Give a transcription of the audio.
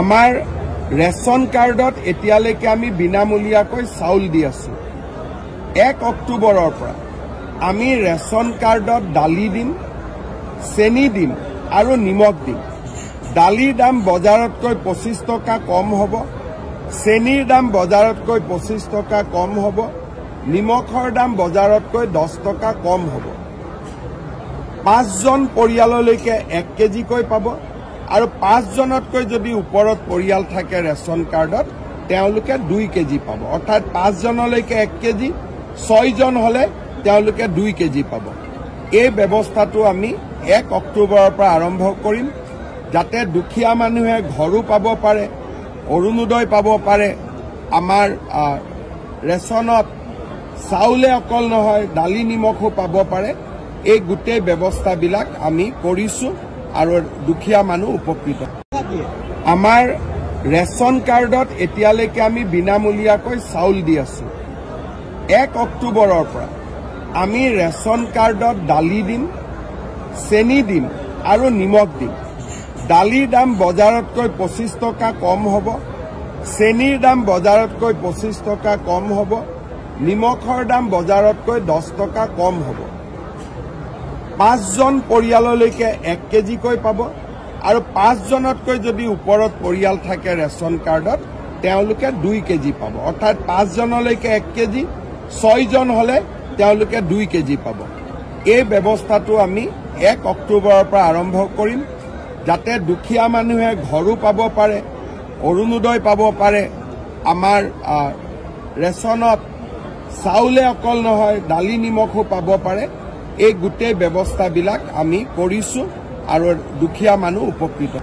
আমাৰ ৰেচন কাৰ্ডত এতিয়ালৈকে আমি বিনামূলীয়াকৈ চাউল দি আছো। 1 অক্টোবৰৰ পৰা আমি ৰেচন কাৰ্ডত দালি দিম, চেনি দিম আৰু নিমখ দিম। দালিৰ দাম বজাৰতকৈ 25 টকা কম হ'ব, চেনিৰ দাম বজাৰতকৈ 25 টকা কম হ'ব, নিমখৰ দাম বজাৰতকৈ 10 টকা কম হ'ব। 5জন পৰিয়াললৈকে 1 কেজিকৈ পাব আৰু 5জনতকৈ যদি ওপৰত পৰিয়াল থাকে ৰেচন কাৰ্ডত তেওঁলোকে 2 কেজি পাব। অৰ্থাৎ 5জনলৈকে 1 কেজি, 6জন হলে তেওঁলোকে 2 কেজি পাব। এই ব্যৱস্থাটো আমি 1 অক্টোবৰৰ পৰা আৰম্ভ কৰিম, যাতে দুখীয়া মানুহে ঘৰো পাব পাৰে, অৰুণোদয় পাব পাৰে। আমাৰ ৰেচনত চাউলে অকল নহয়, দালি নিমখো পাব পাৰে। এই গোটেই ব্যৱস্থাবিলাক আমি কৰিছো আৰু দুখীয়া মানুহ উপকৃত। আমাৰ ৰেচন কাৰ্ডত এতিয়ালৈকে আমি বিনামূলীয়াকৈ চাউল দি আছো। 1 অক্টোবৰৰ পৰা আমি ৰেচন কাৰ্ডত দালি দিম, চেনি দিম আৰু নিমখ দিম। দালিৰ দাম বজাৰতকৈ 25 টকা কম হ'ব, চেনিৰ দাম বজাৰতকৈ 25 টকা কম হ'ব, নিমখৰ দাম বজাৰতকৈ 10 টকা কম হ'ব। 5জন পৰিয়াললৈকে 1 কেজিকৈ পাব আৰু 5জনতকৈ যদি ওপৰত পৰিয়াল থাকে ৰেচন কাৰ্ডত তেওঁলোকে 2 কেজি পাব। অৰ্থাৎ 5জনলৈকে 1 কেজি, 6জন হলে তেওঁলোকে 2 কেজি পাব। এই ব্যৱস্থাটো আমি 1 অক্টোবৰৰ পৰা আৰম্ভ কৰিম, যাতে দুখীয়া মানুহে ঘৰো পাব পাৰে, অৰুণোদয় পাব পাৰে। আমাৰ ৰেচনত চাউলে অকল নহয়, দালি নিমখো পাব পাৰে। এই গোটেই ব্যৱস্থাবিলাক আমি কৰিছো আৰু দুখীয়া মানুহ উপকৃত।